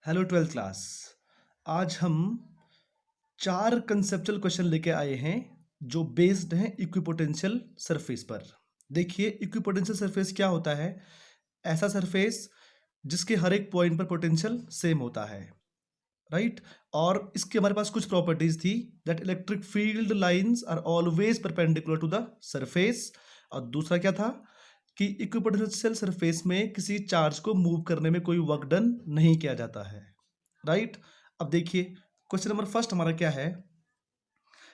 Hello twelfth class. आज हम चार कंसेप्चुअल क्वेश्चन लेके आए हैं जो बेस्ड हैं इक्विपोटेंशियल सरफेस पर। देखिए, इक्विपोटेंशियल सरफेस क्या होता है? ऐसा सरफेस जिसके हर एक पॉइंट पर पोटेंशियल सेम होता है, राइट? और इसके हमारे पास कुछ प्रॉपर्टीज थी that electric field lines are always perpendicular to the surface. और दूसरा क्या था कि इक्विपोटेंशियल सरफेस में किसी चार्ज को मूव करने में कोई वर्क डन नहीं किया जाता है, राइट? अब देखिए, क्वेश्चन नंबर फर्स्ट हमारा क्या है।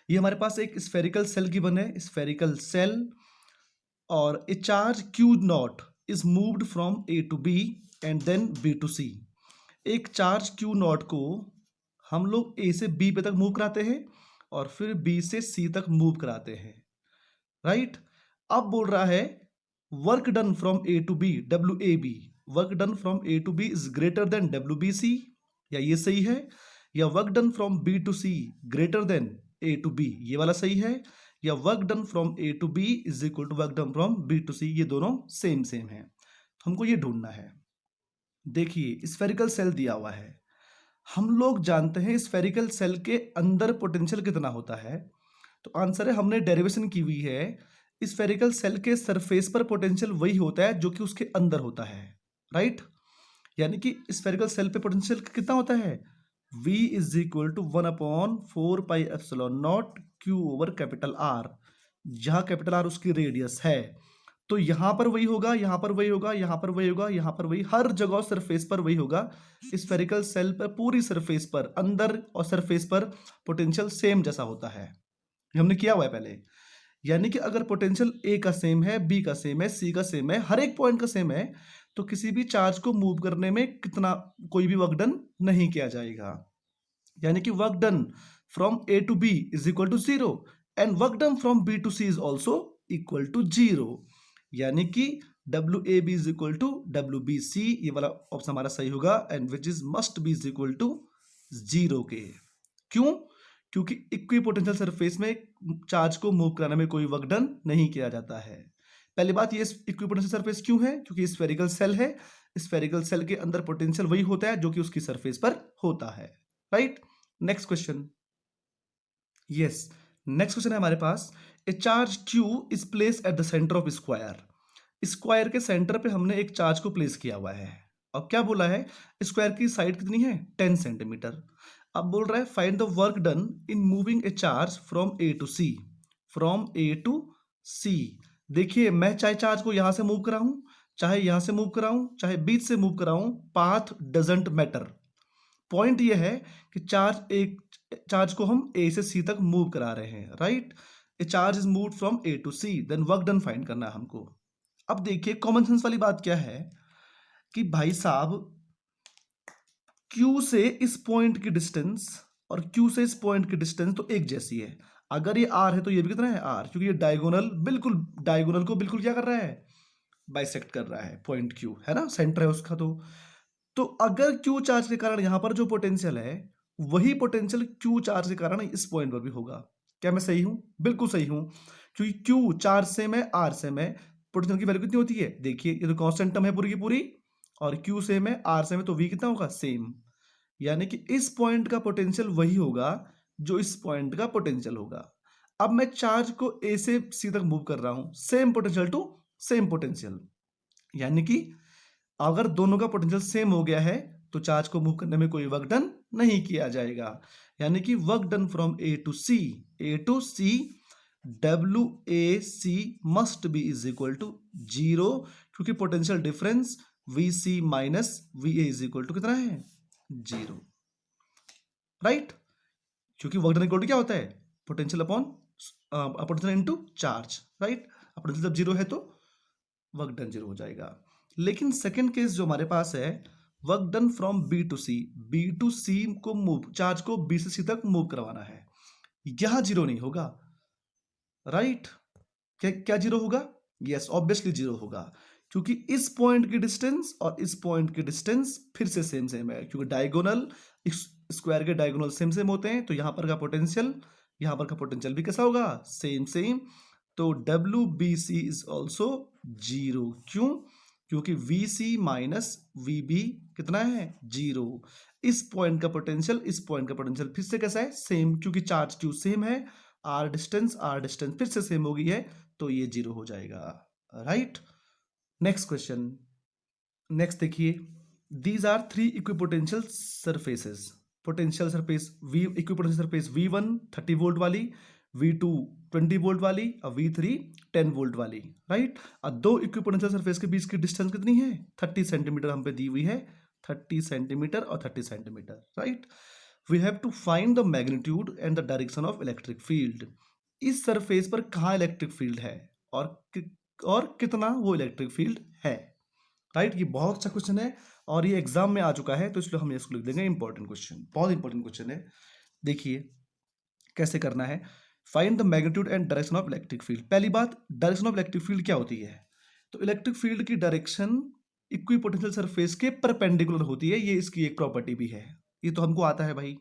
ये हमारे पास एक स्फेरिकल सेल गिवन है, स्फेरिकल सेल, और a charge Q naught is moved from A to B and then B to C. एक चार्ज क्यू नॉट को हम लोग ए से बी पे तक मूव कराते हैं और फिर बी से सी तक मूव कराते हैं, राइट? अब बोल रहा है work done from A to B, W A B, work done from A to B is greater than W B C. या ये सही है? या work done from B to C greater than A to B, ये वाला सही है? या work done from A to B is equal to work done from B to C, ये दोनों सेम सेम है। तो हमको ये ढूंढना है। देखिए, स्फेरिकल सेल दिया हुआ है, हम लोग जानते हैं स्फेरिकल सेल के अंदर पोटेंशियल कितना होता है। तो आंसर है, हमने डेरिवेशन की हुई है, स्फेरिकल सेल के सरफेस पर पोटेंशियल वही होता है जो कि उसके अंदर होता है, राइट? यानी कि स्फेरिकल सेल पे पोटेंशियल कितना होता है? V is equal to 1/4 pi epsilon naught Q over capital R, जहां कैपिटल R उसकी रेडियस है। तो यहां पर वही होगा, यहां पर वही होगा, यहां पर वही होगा, यहां पर वही, हर जगह सरफेस पर वही होगा। स्फेरिकल सेल पर पूरी सरफेस पर, अंदर और सरफेस पर पोटेंशियल सेम जैसा होता है। ये हमने किया हुआ है पहले। यानी कि अगर पोटेंशियल ए का सेम है, बी का सेम है, सी का सेम है, हर एक पॉइंट का सेम है, तो किसी भी चार्ज को मूव करने में कितना कोई भी वर्क डन नहीं किया जाएगा। यानी कि work done from A to B is equal to zero and work done from B to C is also equal to zero. यानी कि W A B is equal to W B C, ये वाला option हमारा सही होगा, and which is must be is equal to zero के। क्यों? क्योंकि इक्विपोटेंशियल सरफेस में चार्ज को मूव कराने में कोई वर्क डन नहीं किया जाता है। पहली बात, ये इक्विपोटेंशियल सरफेस क्यों है? क्योंकि स्फेरिकल सेल है, स्फेरिकल सेल के अंदर पोटेंशियल वही होता है जो कि उसकी सरफेस पर होता है, right? Next question. Yes, next question है हमारे पास, a charge Q is place at the centre of square. Square के सेंटर पे हमने एक चार्ज को प्लेस किया हुआ है। अब क्या बोला है? स्क्वायर की साइड कितनी है? 10 सेंटीमीटर। अब बोल रहा है find the work done in moving a charge from A to C, from A to C. देखिए, मैं चाहे चार्ज को यहां से मूव कराऊं, चाहे यहां से मूव कराऊं, चाहे बीच से मूव कराऊं, पाथ डजंट मैटर। पॉइंट ये है कि चार्ज को हम ए से सी तक मूव करा रहे हैं, right? A charge is moved from A to C, then work done find करना है हमको। अब देखिए, कॉमन सेंस वाली बात क्या है कि भाई साहब, Q से इस पॉइंट की डिस्टेंस और Q से इस पॉइंट की डिस्टेंस तो एक जैसी है। अगर ये R है तो ये भी कितना है? R, क्योंकि ये डायगोनल, बिल्कुल डायगोनल को बिल्कुल क्या कर रहा है? बाइसेक्ट कर रहा है। पॉइंट Q है ना, सेंटर है उसका। तो अगर Q चार्ज के कारण यहां पर जो पोटेंशियल है, वही पोटेंशियल Q चार्ज के कारण इस पॉइंट पर भी होगा। क्या मैं सही हूं? बिल्कुल सही हूं, क्योंकि Q चार्ज सेम है, R सेम है, पोटेंशियल की वैल्यू कितनी होती है? देखिए, ये तो कांस्टेंट टर्म है पूरी की पूरी, और Q सेम है, R सेम है, तो V कितना होगा? सेम। यानी कि इस पॉइंट का पोटेंशियल वही होगा जो इस पॉइंट का पोटेंशियल होगा। अब मैं चार्ज को A से C तक मूव कर रहा हूं, same potential to same potential. यानी कि अगर दोनों का पोटेंशियल सेम हो गया है तो चार्ज को मूव करने में कोई वर्क डन नहीं किया जाएगा। यानी कि work done from A to C W A C must be is equal to zero, क्योंकि potential difference V C minus V A is equal to कितना है? Zero, right? क्योंकि वर्क डन इक्वल टू क्या होता है? Potential upon potential into charge, right? Potential जब zero है तो वर्क डन जीरो हो जाएगा। लेकिन सेकंड केस जो हमारे पास है, work done from B to C को मूव, चार्ज को बी से सी तक मूव करवाना है, यहां जीरो नहीं होगा, राइट? क्या क्या जीरो होगा? यस, ऑब्वियसली जीरो होगा, क्योंकि इस पॉइंट की डिस्टेंस और इस पॉइंट की डिस्टेंस फिर से सेम सेम है, क्योंकि डायगोनल, स्क्वायर के डायगोनल सेम सेम होते हैं, तो यहां पर का पोटेंशियल, यहां पर का पोटेंशियल भी कैसा होगा? Same same. तो W B C is also zero. क्यों? क्योंकि V C minus V B कितना है, 0। इस पॉइंट का पोटेंशियल, इस पॉइंट का पोटेंशियल फिर से कैसा है, सेम, क्योंकि चार्ज क्यू सेम है, आर डिस्टेंस फिर से सेम हो गई है, तो ये 0 हो जाएगा, राइट। नेक्स्ट क्वेश्चन, नेक्स्ट देखिए, these are 3 equipotential surfaces, potential surface V, equipotential surface V1 30 volt वाली, V2 20 वोल्ट वाली और V3 10 वोल्ट वाली, राइट। और दो इक्विपोटेंशियल सरफेस के बीच की डिस्टेंस कितनी है, 30 सेंटीमीटर हम पे दी हुई है, 30 सेंटीमीटर और 30 centimetre, right. We have to find the magnitude and the direction of electric field. इस सरफेस पर कहाँ इलेक्ट्रिक फील्ड है और कितना वो इलेक्ट्रिक फील्ड है, राइट। ये बहुत अच्छा क्वेश्चन है और ये एग्जाम में आ चुका है, तो इसलिए हम इसको लिख देंगे इंपॉर्टेंट क्वेश्चन, बहुत इंपॉर्टेंट क्वेश्चन है। देखिए कैसे करना है, find the magnitude and direction of electric field. पहली बात, डायरेक्शन ऑफ इलेक्ट्रिक फील्ड क्या होती है, तो इलेक्ट्रिक फील्ड की डायरेक्शन इक्विपोटेंशियल सरफेस के परपेंडिकुलर होती है, ये इसकी एक प्रॉपर्टी भी है, ये तो हमको आता है भाई।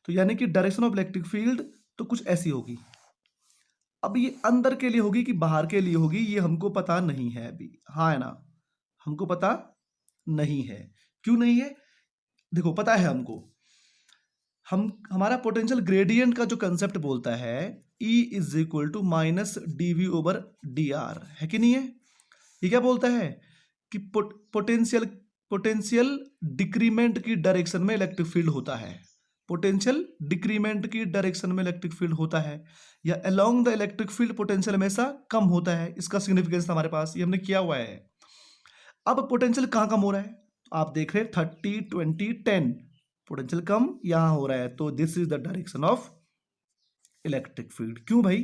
तो यानी कि डायरेक्शन ऑफ इलेक्ट्रिक फील्ड तो कुछ ऐसी होगी। अब ये अंदर के लिए होगी कि बाहर के लिए होगी, ये हमको पता नहीं है अभी, हाँ है ना, हमको पता नहीं है। क्यों नहीं है, देखो पता है हमको, हमारा पोटेंशियल ग्रेडियंट का जो कंसेप्ट बोलता है E is equal to minus dV over dr, है कि नहीं है। ये क्या बोलता है कि पोटेंशियल डिक्रीमेंट की डायरेक्शन में इलेक्ट्रिक फील्ड होता है, पोटेंशियल डिक्रीमेंट की डायरेक्शन में इलेक्ट्रिक फील्ड होता है, या along the electric field potential हमेशा कम होता है, इसका सिग्निफिकेंस हमारे पास, ये हमने किया हुआ है। अब पोटेंशियल कहाँ कम हो रहा है, आप देख रहे हैं 30 20 10, पोटेंशियल कम यहां हो रहा है, तो this is the direction of electric field. क्यों भाई,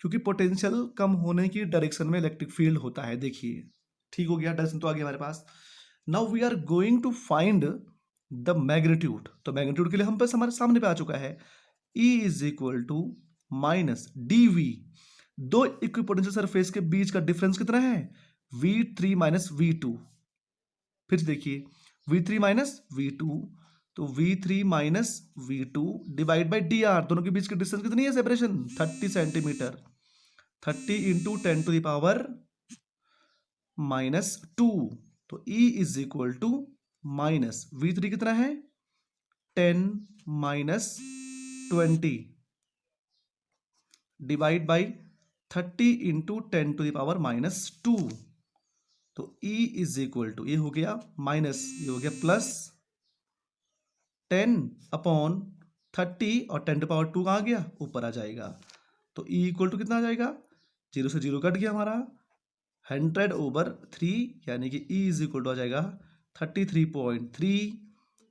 क्योंकि पोटेंशियल कम होने की डायरेक्शन में इलेक्ट्रिक फील्ड होता है। देखिए ठीक हो गया, डायरेक्शन तो आ गया हमारे पास। Now we are going to find the magnitude, तो मैग्नीट्यूड के लिए हम पास हमारे सामने पे आ चुका है, E is equal to minus dV, दो इक्विपोटेंशियल सरफेस के बीच का डिफरेंस कितना है, V3 माइनस V2। फिर देखिए V3 माइनस V2, तो V3 minus V2 divide by dr, दोनों के बीच की डिस्टेंस कितनी है, separation 30 centimetre, 30 into 10 to the power minus 2, तो E is equal to minus V3 कितना है 10 माइनस 20 divide by 30 into 10 to the power minus 2, तो E इज इक्वल टू, ये हो गया माइनस, ये हो गया प्लस 10 अपॉन 30 और 10 टू पावर 2 कहाँ गया, ऊपर आ जाएगा, तो E इक्वल टू कितना आ जाएगा, 0 से 0 कट गया हमारा, 100 ओवर 3, यानी कि E इज इक्वल टू आ जाएगा 33.3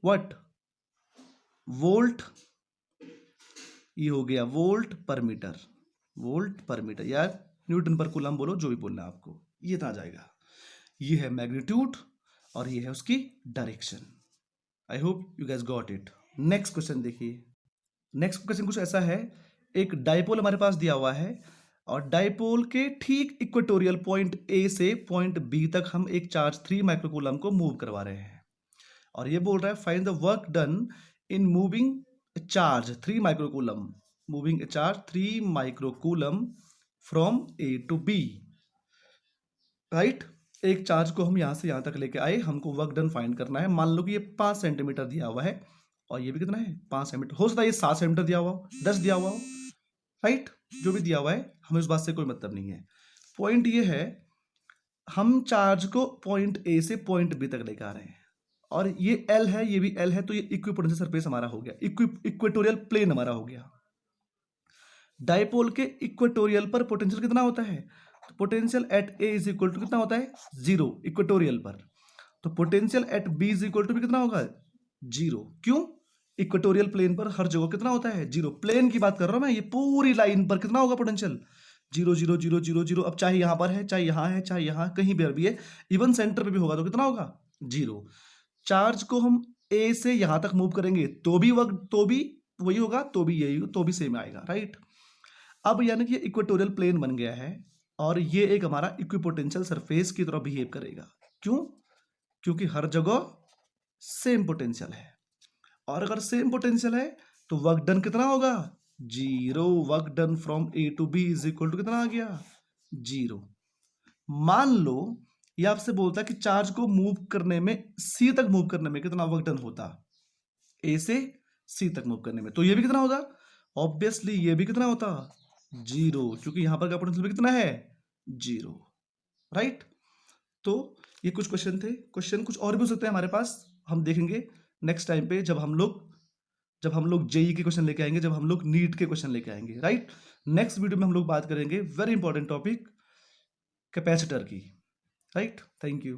वट वोल्ट, ये हो गया वोल्ट पर मीटर, वोल्ट पर मीटर, या न्यूटन पर कूलम बोलो, जो भी बोलना है आपको, ये तो आ जाएगा। ये है मैग्नीट्यूड और ये है उसकी direction. I hope you gas got it. Next question देखिए, नेक्स्ट क्वेश्चन कुछ ऐसा है, एक डाइपोल हमारे पास दिया हुआ है और डाइपोल के ठीक इक्वेटोरियल पॉइंट ए से पॉइंट बी तक हम एक चार्ज 3 माइक्रोकूलम को मूव करवा रहे हैं, और ये बोल रहा है find the work done in moving charge 3 microcoulomb, moving charge 3 microcoulomb from A to B, right. एक चार्ज को हम यहां से यहां तक लेके आए, हमको वर्क डन फाइंड करना है। मान लो कि ये 5 सेंटीमीटर दिया हुआ है और ये भी कितना है 5 सेंटीमीटर, हो सकता है ये 7 सेंटीमीटर दिया हुआ हो, 10 दिया हुआ हो, राइट, जो भी दिया हुआ है हमें उस बात से कोई मतलब नहीं है। पॉइंट ये है, हम चार्ज को पॉइंट ए से पॉइंट बी तक लेकर आ रहे हैं और ये एल है, ये भी एल है, तो ये इक्विपोटेंशियल सरफेस हमारा हो गया, इक्वेटोरियल प्लेन हमारा हो गया। डाइपोल के इक्वेटोरियल पर पोटेंशियल कितना होता है, potential at A is equal to कितना होता है 0 इक्वेटोरियल पर, तो potential at B is equal to भी कितना होगा 0। क्यों, इक्वेटोरियल प्लेन पर हर जगह कितना होता है 0, प्लेन की बात कर रहा हूं मैं, ये पूरी लाइन पर कितना होगा पोटेंशियल 0 0 0 0 0, अब चाहे यहां पर है, चाहे यहां है, चाहे यहां कहीं भी है, इवन सेंटर पे भी होगा तो कितना होगा 0। चार्ज को हम ए से यहां तक मूव करेंगे तो भी वही होगा, तो भी यही, तो भी सेम आएगा, राइट। अब यानी कि इक्वेटोरियल प्लेन बन गया है और ये एक हमारा इक्विपोटेंशियल सरफेस की तरह बिहेव करेगा। क्यों, क्योंकि हर जगह सेम पोटेंशियल है, और अगर सेम पोटेंशियल है तो वर्क डन कितना होगा 0, work done from A to B is equal to कितना आ गया 0। मान लो ये आपसे बोलता है कि चार्ज को मूव करने में, सी तक मूव करने में कितना वर्क डन होता, ए से सी तक मूव करने में। तो ये भी कितना होता, ऑब्वियसली ये भी कितना होता, 0, क्योंकि यहां पर का पोटेंशियल भी कितना है, 0, राइट। तो ये कुछ क्वेश्चन थे। क्वेश्चन कुछ और भी हो सकते हैं हमारे पास, हम देखेंगे नेक्स्ट टाइम पे जब हम लोग जेई के क्वेश्चन लेके आएंगे, जब हम लोग नीट के क्वेश्चन लेके आएंगे, राइट। नेक्स्ट वीडियो में हम लोग बात करेंगे वेरी इंपॉर्टेंट टॉपिक कैपेसिटर की, राइट। Thank you.